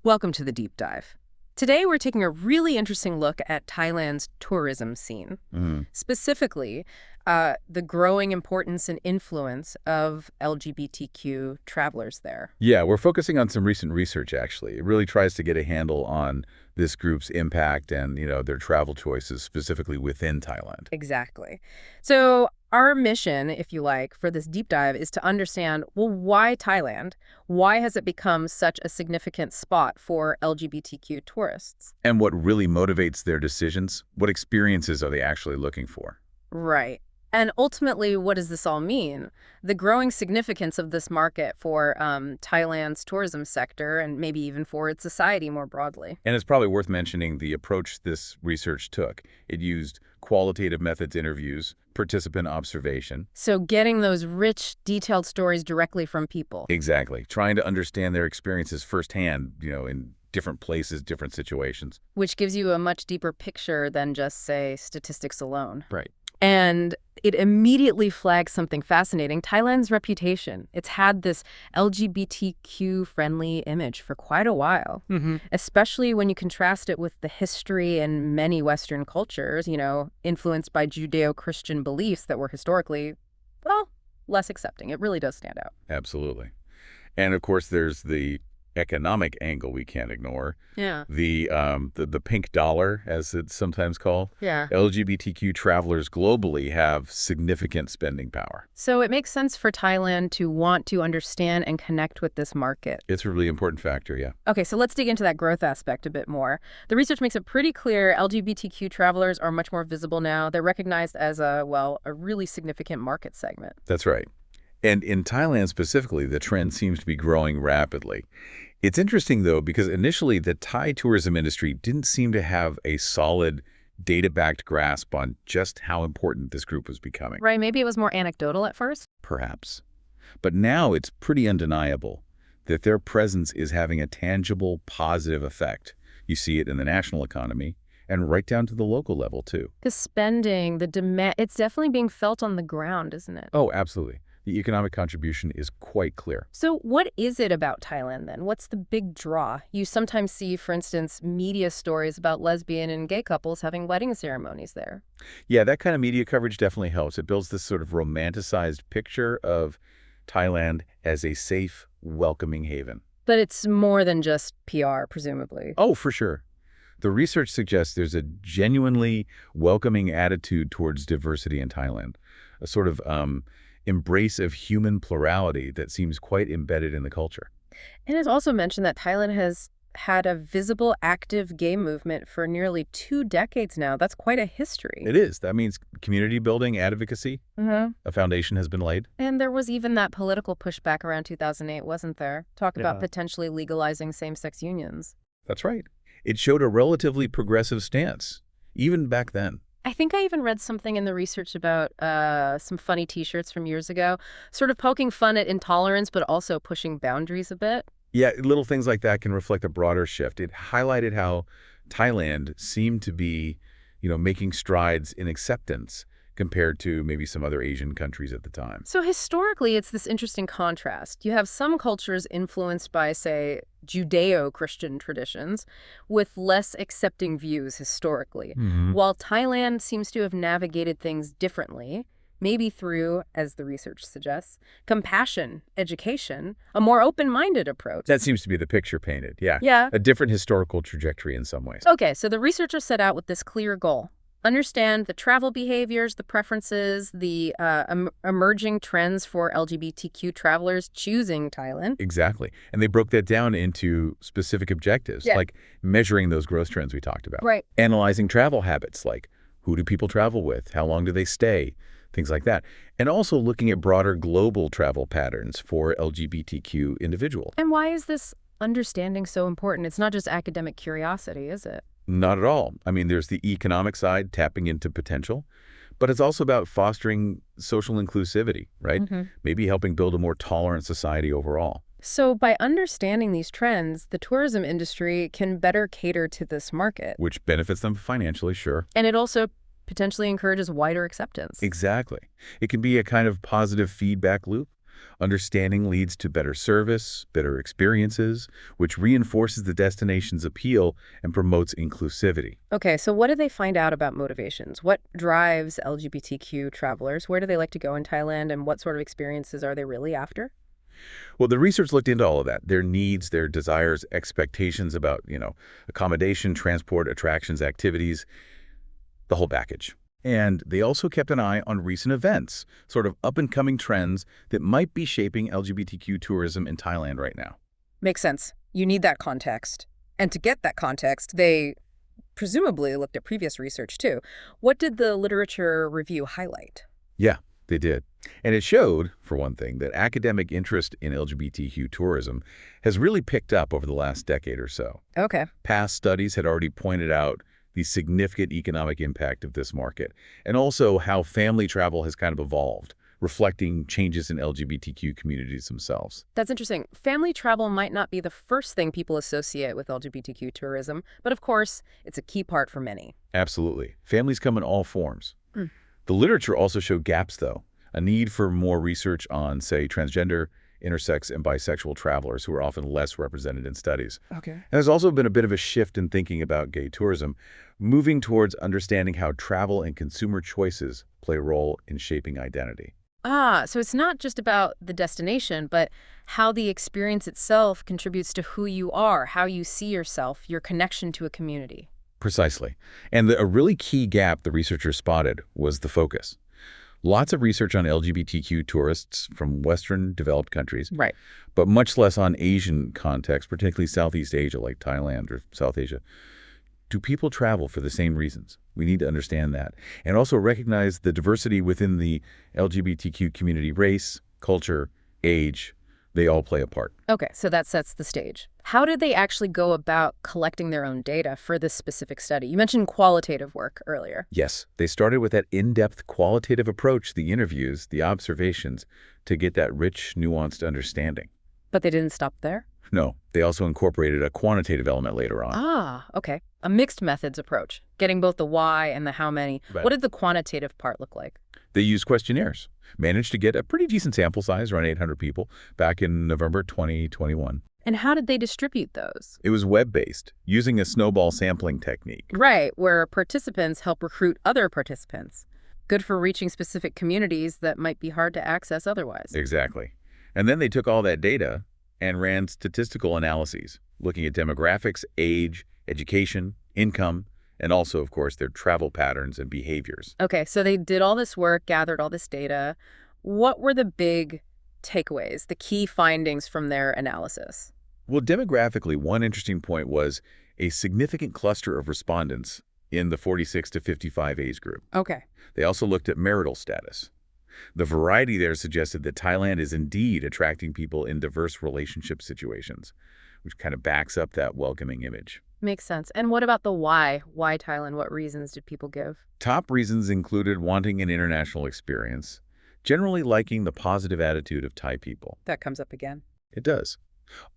Welcome to the deep dive. Today, we're taking a really interesting look at Thailand's tourism scene, Mm. specifically the growing importance and influence of LGBTQ travelers there. Yeah, we're focusing on some recent research, actually. It really tries to get a handle on this group's impact and, their travel choices specifically within Thailand. Exactly. So, our mission, if you like, for this deep dive is to understand, well, why Thailand? Why has it become such a significant spot for LGBTQ tourists? And what really motivates their decisions? What experiences are they actually looking for? Right. And ultimately, what does this all mean? The growing significance of this market for Thailand's tourism sector and maybe even for its society more broadly. And it's probably worth mentioning the approach this research took. It used qualitative methods interviews, participant observation. So getting those rich, detailed stories directly from people. Exactly. Trying to understand their experiences firsthand, in different places, different situations. Which gives you a much deeper picture than just, say, statistics alone. Right. And it immediately flags something fascinating, Thailand's reputation. It's had this LGBTQ-friendly image for quite a while, especially when you contrast it with the history in many Western cultures, influenced by Judeo-Christian beliefs that were historically, well, less accepting. It really does stand out. Absolutely. And of course, there's the economic angle we can't ignore. Yeah. The pink dollar, as it's sometimes called. Yeah. LGBTQ travelers globally have significant spending power. So it makes sense for Thailand to want to understand and connect with this market. It's a really important factor, yeah. Okay, so let's dig into that growth aspect a bit more. The research makes it pretty clear LGBTQ travelers are much more visible now. They're recognized as a really significant market segment. That's right. And in Thailand specifically, the trend seems to be growing rapidly. It's interesting, though, because initially the Thai tourism industry didn't seem to have a solid data-backed grasp on just how important this group was becoming. Right, maybe it was more anecdotal at first. Perhaps. But now it's pretty undeniable that their presence is having a tangible, positive effect. You see it in the national economy and right down to the local level, too. The spending, the demand, it's definitely being felt on the ground, isn't it? Oh, absolutely. The economic contribution is quite clear. So what is it about Thailand, then? What's the big draw? You sometimes see, for instance, media stories about lesbian and gay couples having wedding ceremonies there. Yeah, that kind of media coverage definitely helps. It builds this sort of romanticized picture of Thailand as a safe, welcoming haven. But it's more than just PR, presumably. Oh, for sure. The research suggests there's a genuinely welcoming attitude towards diversity in Thailand, a sort of embrace of human plurality that seems quite embedded in the culture. And it's also mentioned that Thailand has had a visible, active gay movement for nearly 2 decades now. That's quite a history. It is. That means community building, advocacy, a foundation has been laid. And there was even that political pushback around 2008, wasn't there? Talk about Yeah. potentially legalizing same-sex unions. That's right. It showed a relatively progressive stance, even back then. I think I even read something in the research about some funny T-shirts from years ago, sort of poking fun at intolerance, but also pushing boundaries a bit. Yeah, little things like that can reflect a broader shift. It highlighted how Thailand seemed to be, making strides in acceptance compared to maybe some other Asian countries at the time. So historically, it's this interesting contrast. You have some cultures influenced by, say, Judeo-Christian traditions with less accepting views historically, while Thailand seems to have navigated things differently, maybe through, as the research suggests, compassion, education, a more open-minded approach. That seems to be the picture painted, yeah. Yeah. A different historical trajectory in some ways. Okay, so the researchers set out with this clear goal. Understand the travel behaviors, the preferences, the emerging trends for LGBTQ travelers choosing Thailand. Exactly. And they broke that down into specific objectives, Yeah. like measuring those growth trends we talked about. Right. Analyzing travel habits, like who do people travel with? How long do they stay? Things like that. And also looking at broader global travel patterns for LGBTQ individuals. And why is this understanding so important? It's not just academic curiosity, is it? Not at all. I mean, there's the economic side, tapping into potential, but it's also about fostering social inclusivity, right? Maybe helping build a more tolerant society overall. So by understanding these trends, the tourism industry can better cater to this market. Which benefits them financially, sure. And it also potentially encourages wider acceptance. Exactly. It can be a kind of positive feedback loop. Understanding leads to better service, better experiences, which reinforces the destination's appeal and promotes inclusivity. Okay, so what do they find out about motivations? What drives LGBTQ travelers? Where do they like to go in Thailand, and what sort of experiences are they really after? Well, the research looked into all of that, their needs, their desires, expectations about, accommodation, transport, attractions, activities, the whole package. And they also kept an eye on recent events, sort of up-and-coming trends that might be shaping LGBTQ tourism in Thailand right now. Makes sense. You need that context. And to get that context, they presumably looked at previous research too. What did the literature review highlight? Yeah, they did. And it showed, for one thing, that academic interest in LGBTQ tourism has really picked up over the last decade or so. Okay. Past studies had already pointed out the significant economic impact of this market, and also how family travel has kind of evolved, reflecting changes in LGBTQ communities themselves. That's interesting. Family travel might not be the first thing people associate with LGBTQ tourism, but of course, it's a key part for many. Absolutely. Families come in all forms. Mm. The literature also showed gaps, though, a need for more research on, say, transgender, intersex, and bisexual travelers who are often less represented in studies. Okay. And there's also been a bit of a shift in thinking about gay tourism, moving towards understanding how travel and consumer choices play a role in shaping identity. So it's not just about the destination, but how the experience itself contributes to who you are, how you see yourself, your connection to a community. Precisely. And a really key gap the researchers spotted was the focus. Lots of research on LGBTQ tourists from Western developed countries, Right. but much less on Asian contexts, particularly Southeast Asia like Thailand or South Asia. Do people travel for the same reasons? We need to understand that. And also recognize the diversity within the LGBTQ community: race, culture, age. They all play a part. Okay, so that sets the stage. How did they actually go about collecting their own data for this specific study? You mentioned qualitative work earlier. Yes, they started with that in-depth qualitative approach, the interviews, the observations, to get that rich, nuanced understanding. But they didn't stop there? No, they also incorporated a quantitative element later on. Okay. A mixed methods approach, getting both the why and the how many. Right. What did the quantitative part look like? They used questionnaires, managed to get a pretty decent sample size, around 800 people, back in November 2021. And how did they distribute those? It was web-based, using a snowball sampling technique. Right, where participants help recruit other participants. Good for reaching specific communities that might be hard to access otherwise. Exactly. And then they took all that data and ran statistical analyses, looking at demographics, age, education, income, and also, of course, their travel patterns and behaviors. Okay, so they did all this work, gathered all this data. What were the big takeaways, the key findings from their analysis? Well, demographically, one interesting point was a significant cluster of respondents in the 46 to 55 age group. Okay. They also looked at marital status. The variety there suggested that Thailand is indeed attracting people in diverse relationship situations, which kind of backs up that welcoming image. Makes sense. And what about the why? Why Thailand? What reasons did people give? Top reasons included wanting an international experience, generally liking the positive attitude of Thai people. That comes up again. It does.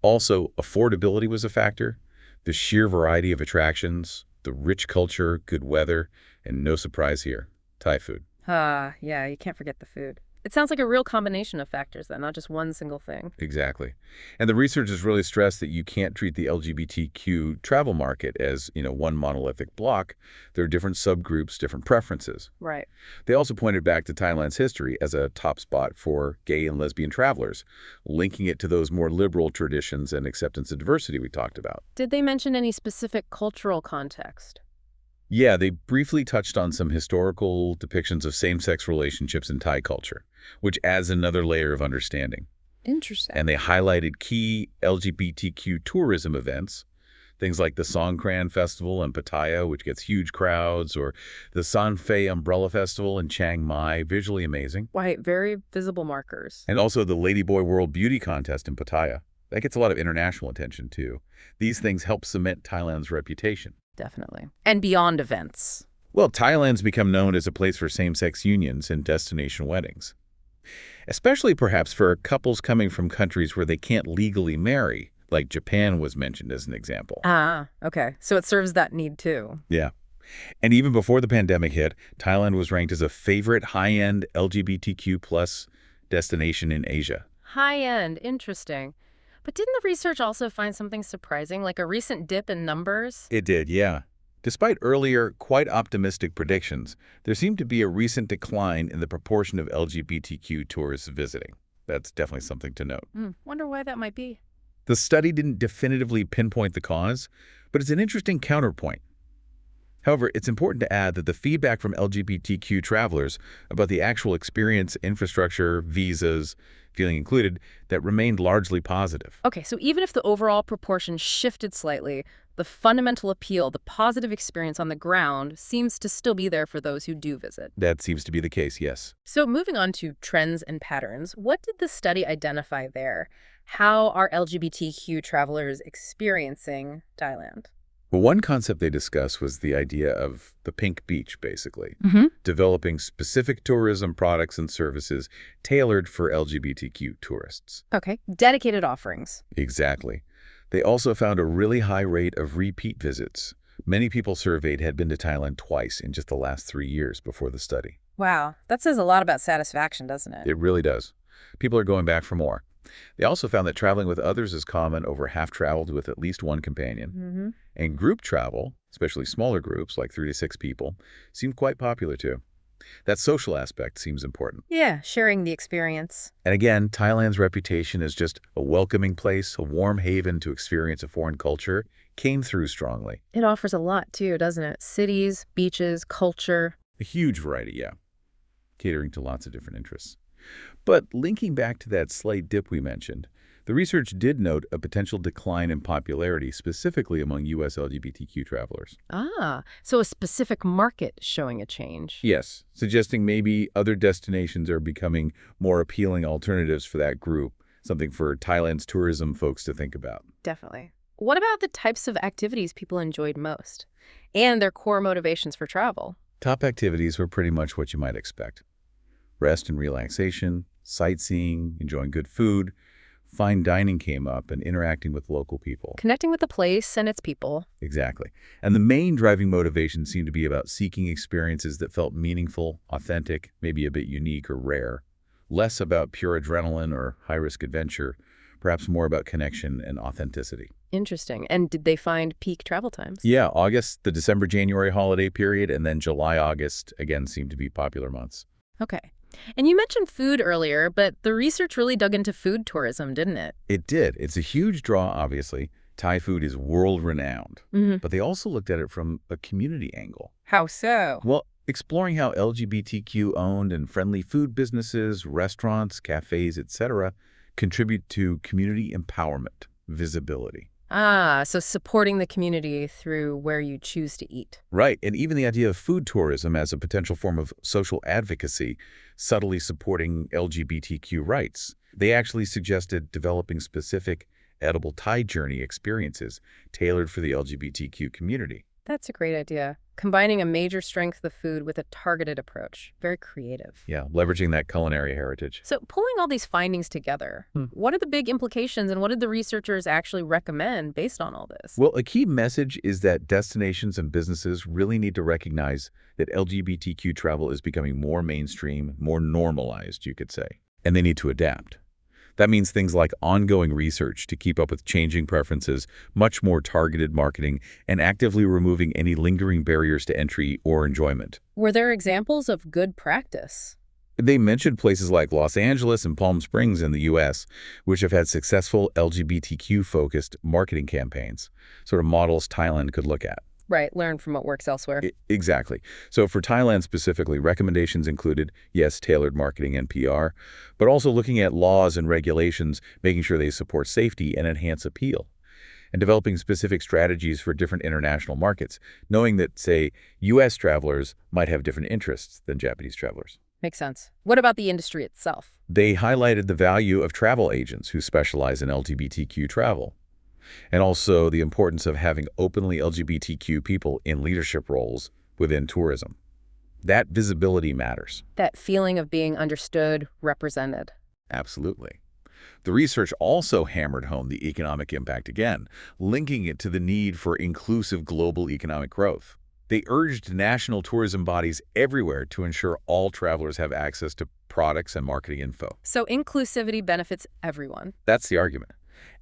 Also, affordability was a factor, the sheer variety of attractions, the rich culture, good weather, and no surprise here, Thai food. Yeah, you can't forget the food. It sounds like a real combination of factors then, not just one single thing. Exactly. And the researchers really stressed that you can't treat the LGBTQ travel market as, one monolithic block. There are different subgroups, different preferences. Right. They also pointed back to Thailand's history as a top spot for gay and lesbian travelers, linking it to those more liberal traditions and acceptance and diversity we talked about. Did they mention any specific cultural context? Yeah, they briefly touched on some historical depictions of same-sex relationships in Thai culture, which adds another layer of understanding. Interesting. And they highlighted key LGBTQ tourism events, things like the Songkran Festival in Pattaya, which gets huge crowds, or the Sanfei Umbrella Festival in Chiang Mai, visually amazing. Right, very visible markers. And also the Ladyboy World Beauty Contest in Pattaya. That gets a lot of international attention, too. These things help cement Thailand's reputation. Definitely. And beyond events. Well, Thailand's become known as a place for same-sex unions and destination weddings, especially perhaps for couples coming from countries where they can't legally marry, like Japan was mentioned as an example. Okay. So it serves that need too. Yeah. And even before the pandemic hit, Thailand was ranked as a favorite high-end LGBTQ plus destination in Asia, High-end, interesting. But didn't the research also find something surprising, like a recent dip in numbers? It did, yeah. Despite earlier, quite optimistic predictions, there seemed to be a recent decline in the proportion of LGBTQ tourists visiting. That's definitely something to note. Wonder why that might be. The study didn't definitively pinpoint the cause, but it's an interesting counterpoint. However, it's important to add that the feedback from LGBTQ travelers about the actual experience, infrastructure, visas, feeling included, that remained largely positive. Okay, so even if the overall proportion shifted slightly, the fundamental appeal, the positive experience on the ground, seems to still be there for those who do visit. That seems to be the case, yes. So moving on to trends and patterns, what did the study identify there? How are LGBTQ travelers experiencing Thailand? Well, one concept they discussed was the idea of the pink beach, basically, developing specific tourism products and services tailored for LGBTQ tourists. Okay, dedicated offerings. Exactly. They also found a really high rate of repeat visits. Many people surveyed had been to Thailand twice in just the last 3 years before the study. Wow, that says a lot about satisfaction, doesn't it? It really does. People are going back for more. They also found that traveling with others is common. Over half traveled with at least one companion. And group travel, especially smaller groups like 3 to 6 people, seemed quite popular too. That social aspect seems important. Yeah, sharing the experience. And again, Thailand's reputation as just a welcoming place, a warm haven to experience a foreign culture, came through strongly. It offers a lot too, doesn't it? Cities, beaches, culture. A huge variety, yeah. Catering to lots of different interests. But linking back to that slight dip we mentioned, the research did note a potential decline in popularity, specifically among U.S. LGBTQ travelers. Ah, so a specific market showing a change. Yes, suggesting maybe other destinations are becoming more appealing alternatives for that group, something for Thailand's tourism folks to think about. Definitely. What about the types of activities people enjoyed most and their core motivations for travel? Top activities were pretty much what you might expect. Rest and relaxation, sightseeing, enjoying good food. Fine dining came up, and interacting with local people. Connecting with the place and its people. Exactly. And the main driving motivation seemed to be about seeking experiences that felt meaningful, authentic, maybe a bit unique or rare. Less about pure adrenaline or high-risk adventure, perhaps more about connection and authenticity. Interesting. And did they find peak travel times? Yeah, August, the December-January holiday period, and then July-August, again, seemed to be popular months. Okay. And you mentioned food earlier, but the research really dug into food tourism, didn't it? It did. It's a huge draw, obviously. Thai food is world-renowned. But they also looked at it from a community angle. How so? Well, exploring how LGBTQ-owned and friendly food businesses, restaurants, cafes, etc., contribute to community empowerment, visibility. Ah, so supporting the community through where you choose to eat. Right, and even the idea of food tourism as a potential form of social advocacy, subtly supporting LGBTQ rights. They actually suggested developing specific edible Thai journey experiences tailored for the LGBTQ community. That's a great idea. Combining a major strength of food with a targeted approach. Very creative. Yeah, leveraging that culinary heritage. So pulling all these findings together, what are the big implications and what did the researchers actually recommend based on all this? Well, a key message is that destinations and businesses really need to recognize that LGBTQ travel is becoming more mainstream, more normalized, you could say, and they need to adapt. That means things like ongoing research to keep up with changing preferences, much more targeted marketing, and actively removing any lingering barriers to entry or enjoyment. Were there examples of good practice? They mentioned places like Los Angeles and Palm Springs in the U.S., which have had successful LGBTQ-focused marketing campaigns, sort of models Thailand could look at. Right, learn from what works elsewhere. Exactly. So for Thailand specifically, recommendations included, yes, tailored marketing and PR, but also looking at laws and regulations, making sure they support safety and enhance appeal, and developing specific strategies for different international markets, knowing that, say, U.S. travelers might have different interests than Japanese travelers. Makes sense. What about the industry itself? They highlighted the value of travel agents who specialize in LGBTQ travel, and also the importance of having openly LGBTQ people in leadership roles within tourism. That visibility matters. That feeling of being understood, represented. Absolutely. The research also hammered home the economic impact again, linking it to the need for inclusive global economic growth. They urged national tourism bodies everywhere to ensure all travelers have access to products and marketing info. So inclusivity benefits everyone. That's the argument.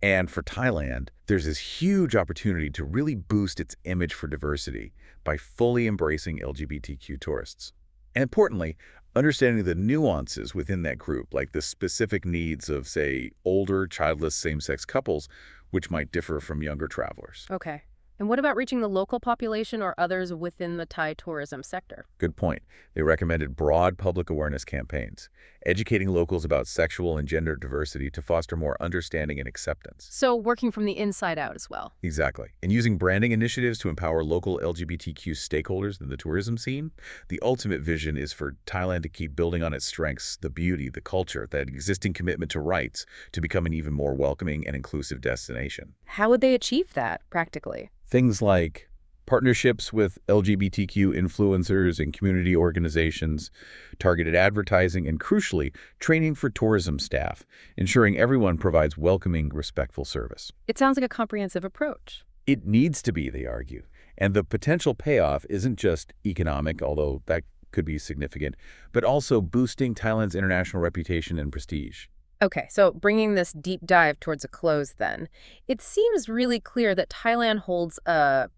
And for Thailand, there's this huge opportunity to really boost its image for diversity by fully embracing LGBTQ tourists. And importantly, understanding the nuances within that group, like the specific needs of, say, older, childless same-sex couples, which might differ from younger travelers. Okay. And what about reaching the local population or others within the Thai tourism sector? Good point. They recommended broad public awareness campaigns, educating locals about sexual and gender diversity to foster more understanding and acceptance. So working from the inside out as well. Exactly. And using branding initiatives to empower local LGBTQ stakeholders in the tourism scene, the ultimate vision is for Thailand to keep building on its strengths, the beauty, the culture, that existing commitment to rights, to become an even more welcoming and inclusive destination. How would they achieve that practically? Things like partnerships with LGBTQ influencers and community organizations, targeted advertising, and crucially, training for tourism staff, ensuring everyone provides welcoming, respectful service. It sounds like a comprehensive approach. It needs to be, they argue. And the potential payoff isn't just economic, although that could be significant, but also boosting Thailand's international reputation and prestige. Okay, so bringing this deep dive towards a close then, it seems really clear that Thailand holds a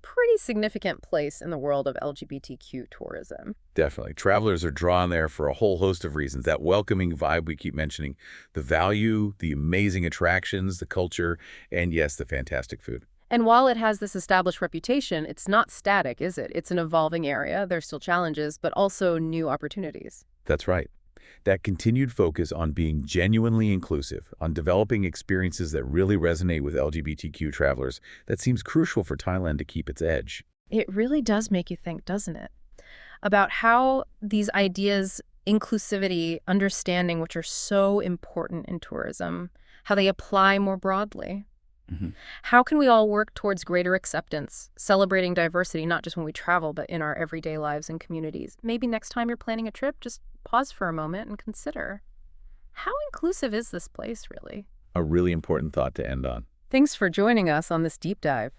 pretty significant place in the world of LGBTQ tourism. Definitely. Travelers are drawn there for a whole host of reasons. That welcoming vibe we keep mentioning, the value, the amazing attractions, the culture, and yes, the fantastic food. And while it has this established reputation, it's not static, is it? It's an evolving area. There's still challenges, but also new opportunities. That's right. That continued focus on being genuinely inclusive, on developing experiences that really resonate with LGBTQ travelers, that seems crucial for Thailand to keep its edge. It really does make you think, doesn't it? About how these ideas, inclusivity, understanding, which are so important in tourism, how they apply more broadly. How can we all work towards greater acceptance, celebrating diversity, not just when we travel, but in our everyday lives and communities? Maybe next time you're planning a trip, just pause for a moment and consider, how inclusive is this place, really? A really important thought to end on. Thanks for joining us on this deep dive.